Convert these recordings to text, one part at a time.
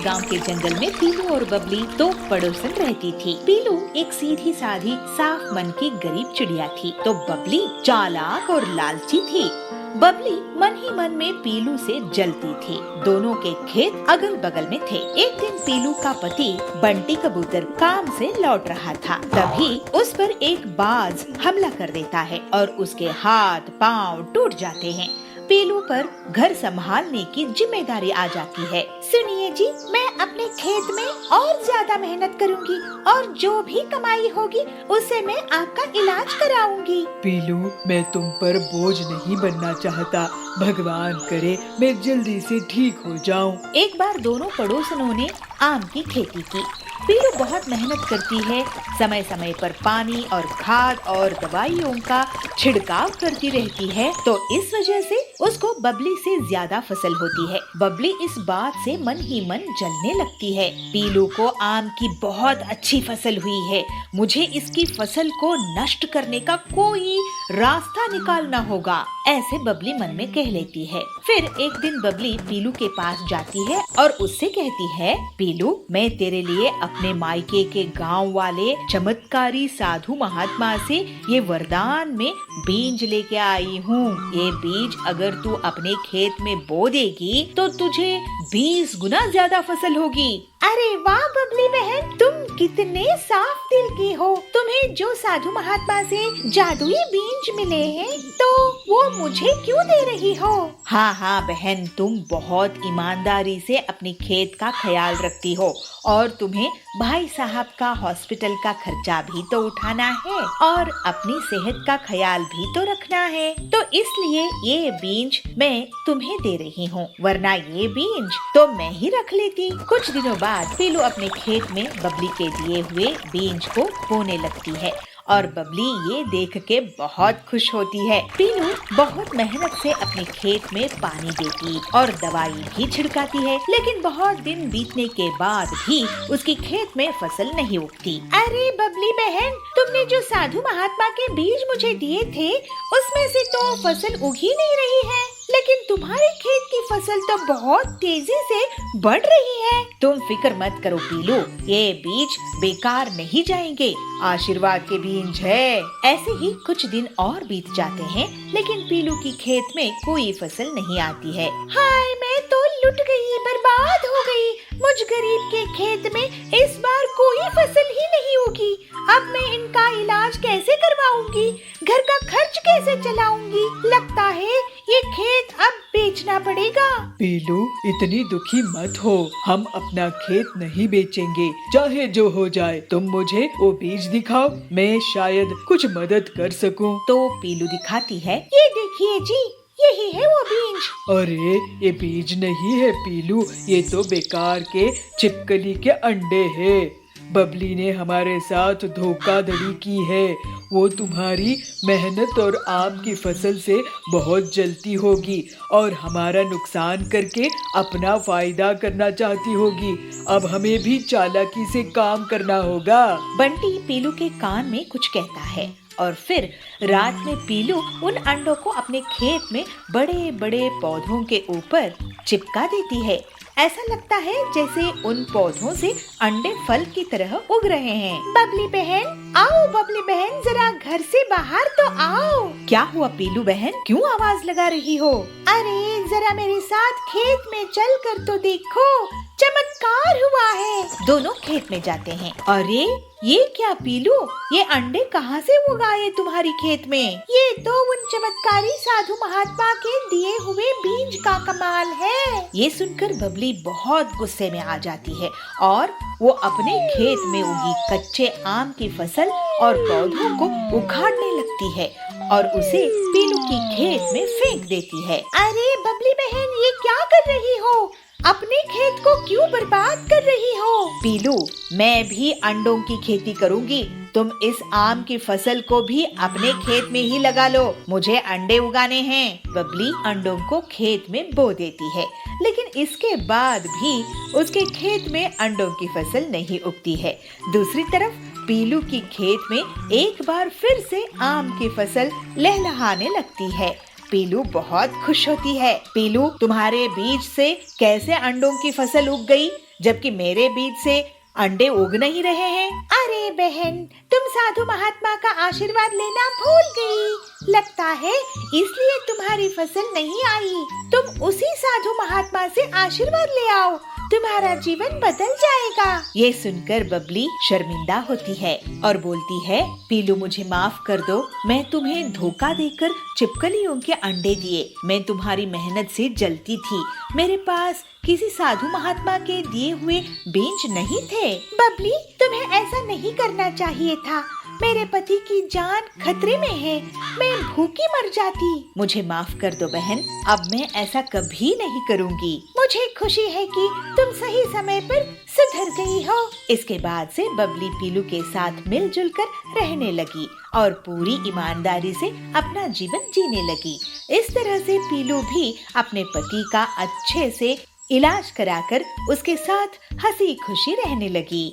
गांव के जंगल में पीलू और बबली दो पड़ोसन रहती थी। पीलू एक सीधी साधी साफ मन की गरीब चिड़िया थी, तो बबली चालाक और लालची थी। बबली मन ही मन में पीलू से जलती थी। दोनों के खेत अगल बगल में थे। एक दिन पीलू का पति बंटी कबूतर काम से लौट रहा था, तभी उस पर एक बाज हमला कर देता है और उसके हाथ पांव टूट जाते हैं। पीलू पर घर संभालने की जिम्मेदारी आ जाती है। सुनिए जी, मैं अपने खेत में और ज्यादा मेहनत करूंगी और जो भी कमाई होगी उससे मैं आपका इलाज कराऊंगी। पीलू, मैं तुम पर बोझ नहीं बनना चाहता। भगवान करे मैं जल्दी से ठीक हो जाऊं। एक बार दोनों पड़ोसनों ने आम की खेती की। पीलू बहुत मेहनत करती है, समय समय पर पानी और खाद और दवाइयों का छिड़काव करती रहती है, तो इस वजह से उसको बबली से ज्यादा फसल होती है। बबली इस बात से मन ही मन जलने लगती है। पीलू को आम की बहुत अच्छी फसल हुई है, मुझे इसकी फसल को नष्ट करने का कोई रास्ता निकालना होगा, ऐसे बबली मन में कह लेती है। फिर एक दिन बबली पीलू के पास जाती है और उससे कहती है, पीलू, मैं तेरे लिए अपने मायके के गांव वाले चमत्कारी साधु महात्मा से ये वरदान में बीज लेके आई हूँ। ये बीज अगर तू अपने खेत में बो देगी तो तुझे 20 गुना ज्यादा फसल होगी। अरे वाह बबली बहन, तुम कितने साफ दिल की हो। तुम्हें जो साधु महात्मा से जादुई बीज मिले हैं तो वो मुझे क्यों दे रही हो? हाँ हाँ बहन, तुम बहुत ईमानदारी से अपने खेत का ख्याल रखती हो और तुम्हें भाई साहब का हॉस्पिटल का खर्चा भी तो उठाना है और अपनी सेहत का ख्याल भी तो रखना है, तो इसलिए ये बीज मैं तुम्हें दे रही हूँ, वरना ये बीज तो मैं ही रख लेती। कुछ दिनों बाद पीलू अपने खेत में बबली के दिए हुए बीज को बोने लगती है और बबली ये देख के बहुत खुश होती है। पीलू बहुत मेहनत से अपने खेत में पानी देती और दवाई भी छिड़काती है, लेकिन बहुत दिन बीतने के बाद भी उसके खेत में फसल नहीं उगती। अरे बबली बहन, तुमने जो साधु महात्मा के बीज मुझे दिए थे उसमें से तो फसल उग ही नहीं रही है, लेकिन तुम्हारे खेत की फसल तो बहुत तेजी से बढ़ रही है। तुम फिक्र मत करो पीलू, ये बीज बेकार नहीं जाएंगे, आशीर्वाद के बीज है। ऐसे ही कुछ दिन और बीत जाते हैं, लेकिन पीलू की खेत में कोई फसल नहीं आती है। हाय, मैं तो लुट गई, बर्बाद हो गई। मुझ गरीब के खेत में इस बार कोई फसल ही नहीं होगी। अब मैं इनका इलाज कैसे करवाऊंगी? घर का खर्च कैसे चलाऊंगी? लगता है ये खेत अब बेचना पड़ेगा। पीलू, इतनी दुखी मत हो, हम अपना खेत नहीं बेचेंगे, चाहे जो हो जाए। तुम मुझे वो बीज दिखाओ, मैं शायद कुछ मदद कर सकूं। तो पीलू दिखाती है, ये देखिए जी, यही है वो बीज। अरे ये बीज नहीं है पीलू, ये तो बेकार के छिपकली के अंडे हैं। बबली ने हमारे साथ धोखाधड़ी की है। वो तुम्हारी मेहनत और आम की फसल से बहुत जलती होगी और हमारा नुकसान करके अपना फायदा करना चाहती होगी। अब हमें भी चालाकी से काम करना होगा। बंटी पीलू के कान में कुछ कहता है और फिर रात में पीलू उन अंडों को अपने खेत में बड़े बड़े पौधों के ऊपर चिपका देती है। ऐसा लगता है जैसे उन पौधों से अंडे फल की तरह उग रहे हैं। बबली बहन, आओ बबली बहन, जरा घर से बाहर तो आओ। क्या हुआ पीलू बहन, क्यों आवाज लगा रही हो? अरे जरा मेरे साथ खेत में चल कर तो देखो, चमत्कार हुआ है। दोनों खेत में जाते हैं। अरे ये क्या पीलू, ये अंडे कहाँ से उगाए तुम्हारी खेत में? ये तो उन चमत्कारी साधु महात्मा के दिए हुए बीज का कमाल है। ये सुनकर बबली बहुत गुस्से में आ जाती है और वो अपने खेत में उगी कच्चे आम की फसल और पौधों को उखाड़ने लगती है और उसे पीलू की खेत में फेंक देती है। अरे बबली बहन, ये क्या कर रही हो? अपने खेत को क्यों बर्बाद कर रही हो? पीलू, मैं भी अंडों की खेती करूंगी, तुम इस आम की फसल को भी अपने खेत में ही लगा लो, मुझे अंडे उगाने हैं। बबली अंडों को खेत में बो देती है, लेकिन इसके बाद भी उसके खेत में अंडों की फसल नहीं उगती है। दूसरी तरफ पीलू की खेत में एक बार फिर से आम की फसल लहलहाने लगती है। पीलू बहुत खुश होती है। पीलू, तुम्हारे बीज से कैसे अंडों की फसल उग गई? जबकि मेरे बीज से अंडे उग नहीं रहे हैं। अरे बहन, तुम साधु महात्मा का आशीर्वाद लेना भूल गई। लगता है इसलिए तुम्हारी फसल नहीं आई। तुम उसी साधु महात्मा से आशीर्वाद ले आओ, तुम्हारा जीवन बदल जाएगा। ये सुनकर बबली शर्मिंदा होती है और बोलती है, पीलू मुझे माफ कर दो, मैं तुम्हें धोखा देकर छिपकलियों के अंडे दिए। मैं तुम्हारी मेहनत से जलती थी, मेरे पास किसी साधु महात्मा के दिए हुए बीज नहीं थे। बबली, तुम्हें ऐसा नहीं करना चाहिए था। मेरे पति की जान खतरे में है, मैं भूखी मर जाती। मुझे माफ कर दो बहन, अब मैं ऐसा कभी नहीं करूँगी। मुझे खुशी है कि तुम सही समय पर सुधर गई हो। इसके बाद से बबली पीलू के साथ मिलजुल कर रहने लगी और पूरी ईमानदारी से अपना जीवन जीने लगी। इस तरह से पीलू भी अपने पति का अच्छे से इलाज कराकर उसके साथ हंसी खुशी रहने लगी।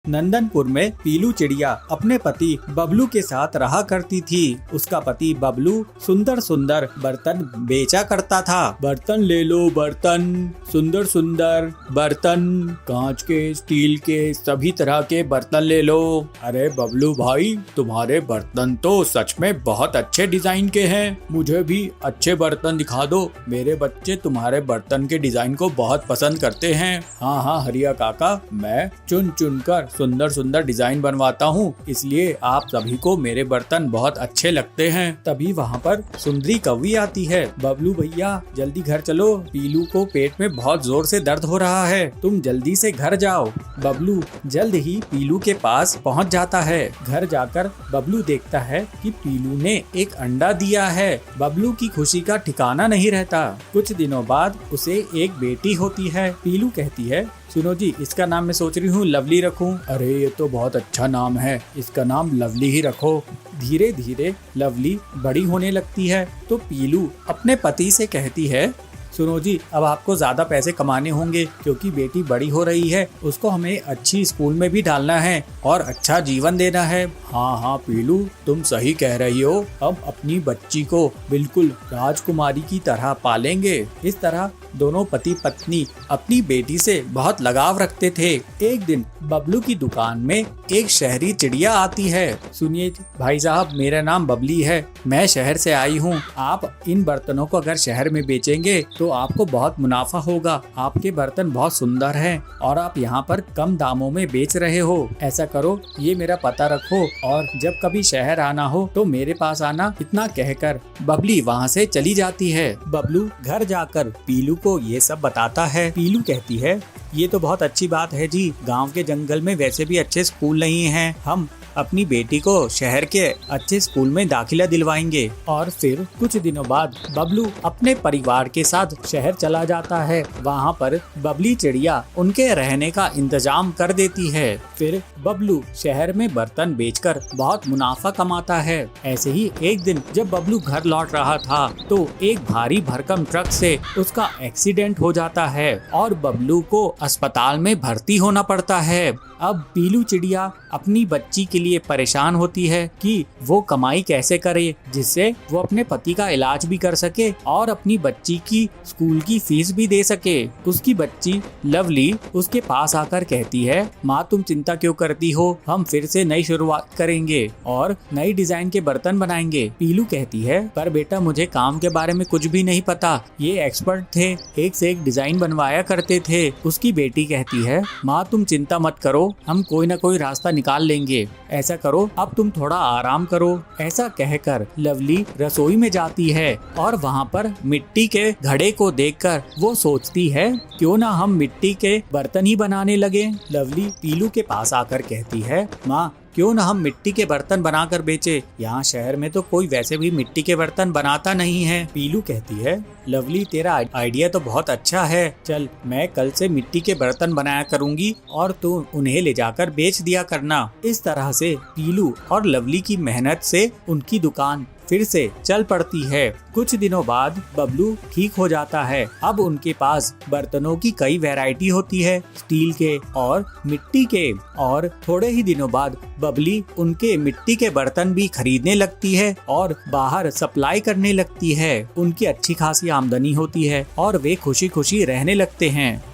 नंदनपुर में पीलू चिड़िया अपने पति बबलू के साथ रहा करती थी। उसका पति बबलू सुंदर सुंदर बर्तन बेचा करता था। बर्तन ले लो बर्तन, सुंदर सुंदर बर्तन, कांच के, स्टील के, सभी तरह के बर्तन ले लो। अरे बबलू भाई, तुम्हारे बर्तन तो सच में बहुत अच्छे डिजाइन के हैं, मुझे भी अच्छे बर्तन दिखा दो। मेरे बच्चे तुम्हारे बर्तन के डिजाइन को बहुत पसंद करते हैं। हाँ हाँ हरिया काका, मैं चुन चुन कर सुंदर सुंदर डिजाइन बनवाता हूँ, इसलिए आप सभी को मेरे बर्तन बहुत अच्छे लगते हैं। तभी वहाँ पर सुंदरी कौवी आती है। बबलू भैया जल्दी घर चलो, पीलू को पेट में बहुत जोर से दर्द हो रहा है, तुम जल्दी से घर जाओ। बबलू जल्द ही पीलू के पास पहुँच जाता है। घर जाकर बबलू देखता है कि पीलू ने एक अंडा दिया है। बबलू की खुशी का ठिकाना नहीं रहता। कुछ दिनों बाद उसे एक बेटी होती है। पीलू कहती है, सुनो जी, इसका नाम मैं सोच रही हूँ लवली रखूं। अरे ये तो बहुत अच्छा नाम है, इसका नाम लवली ही रखो। धीरे धीरे लवली बड़ी होने लगती है तो पीलू अपने पति से कहती है, सुनो जी, अब आपको ज्यादा पैसे कमाने होंगे क्योंकि बेटी बड़ी हो रही है, उसको हमें अच्छी स्कूल में भी डालना है और अच्छा जीवन देना है। हाँ हाँ पीलू, तुम सही कह रही हो, अब अपनी बच्ची को बिल्कुल राजकुमारी की तरह पालेंगे। इस तरह दोनों पति पत्नी अपनी बेटी से बहुत लगाव रखते थे। एक दिन बबलू की दुकान में एक शहरी चिड़िया आती है। सुनिए भाई साहब, मेरा नाम बबली है, मैं शहर से आई हूँ। आप इन बर्तनों को अगर शहर में बेचेंगे तो आपको बहुत मुनाफा होगा। आपके बर्तन बहुत सुंदर हैं और आप यहाँ पर कम दामों में बेच रहे हो। ऐसा करो, ये मेरा पता रखो और जब कभी शहर आना हो तो मेरे पास आना। इतना कहकर बबली वहाँ से चली जाती है। बबलू घर जाकर पीलू को ये सब बताता है। पीलू कहती है, ये तो बहुत अच्छी बात है जी, गांव के जंगल में वैसे भी अच्छे स्कूल नहीं हैं, हम अपनी बेटी को शहर के अच्छे स्कूल में दाखिला दिलवाएंगे। और फिर कुछ दिनों बाद बबलू अपने परिवार के साथ शहर चला जाता है। वहाँ पर बबली चिड़िया उनके रहने का इंतजाम कर देती है। फिर बबलू शहर में बर्तन बेचकर बहुत मुनाफा कमाता है। ऐसे ही एक दिन जब बबलू घर लौट रहा था तो एक भारी भरकम ट्रक से उसका एक्सीडेंट हो जाता है और बबलू को अस्पताल में भर्ती होना पड़ता है। अब पीलू चिड़िया अपनी बच्ची के लिए परेशान होती है कि वो कमाई कैसे करे जिससे वो अपने पति का इलाज भी कर सके और अपनी बच्ची की स्कूल की फीस भी दे सके। उसकी बच्ची लवली उसके पास आकर कहती है, माँ तुम चिंता क्यों करती हो, हम फिर से नई शुरुआत करेंगे और नई डिजाइन के बर्तन बनाएंगे। पीलू कहती है, पर बेटा मुझे काम के बारे में कुछ भी नहीं पता, ये एक्सपर्ट थे, एक से एक डिजाइन बनवाया करते थे। उसकी बेटी कहती है, माँ तुम चिंता मत करो, हम कोई ना कोई रास्ता निकाल लेंगे। ऐसा करो, अब तुम थोड़ा आराम करो। ऐसा कहकर लवली रसोई में जाती है और वहाँ पर मिट्टी के घड़े को देखकर वो सोचती है, क्यों ना हम मिट्टी के बर्तन ही बनाने लगे। लवली पीलू के पास आकर कहती है, माँ क्यों ना हम मिट्टी के बर्तन बनाकर बेचे, यहाँ शहर में तो कोई वैसे भी मिट्टी के बर्तन बनाता नहीं है। पीलू कहती है, लवली तेरा आइडिया तो बहुत अच्छा है, चल मैं कल से मिट्टी के बर्तन बनाया करूँगी और तू उन्हें ले जाकर बेच दिया करना। इस तरह से पीलू और लवली की मेहनत से उनकी दुकान फिर से चल पड़ती है। कुछ दिनों बाद बबलू ठीक हो जाता है। अब उनके पास बर्तनों की कई वैरायटी होती है, स्टील के और मिट्टी के। और थोड़े ही दिनों बाद बबली उनके मिट्टी के बर्तन भी खरीदने लगती है और बाहर सप्लाई करने लगती है। उनकी अच्छी खासी आमदनी होती है और वे खुशी खुशी रहने लगते हैं।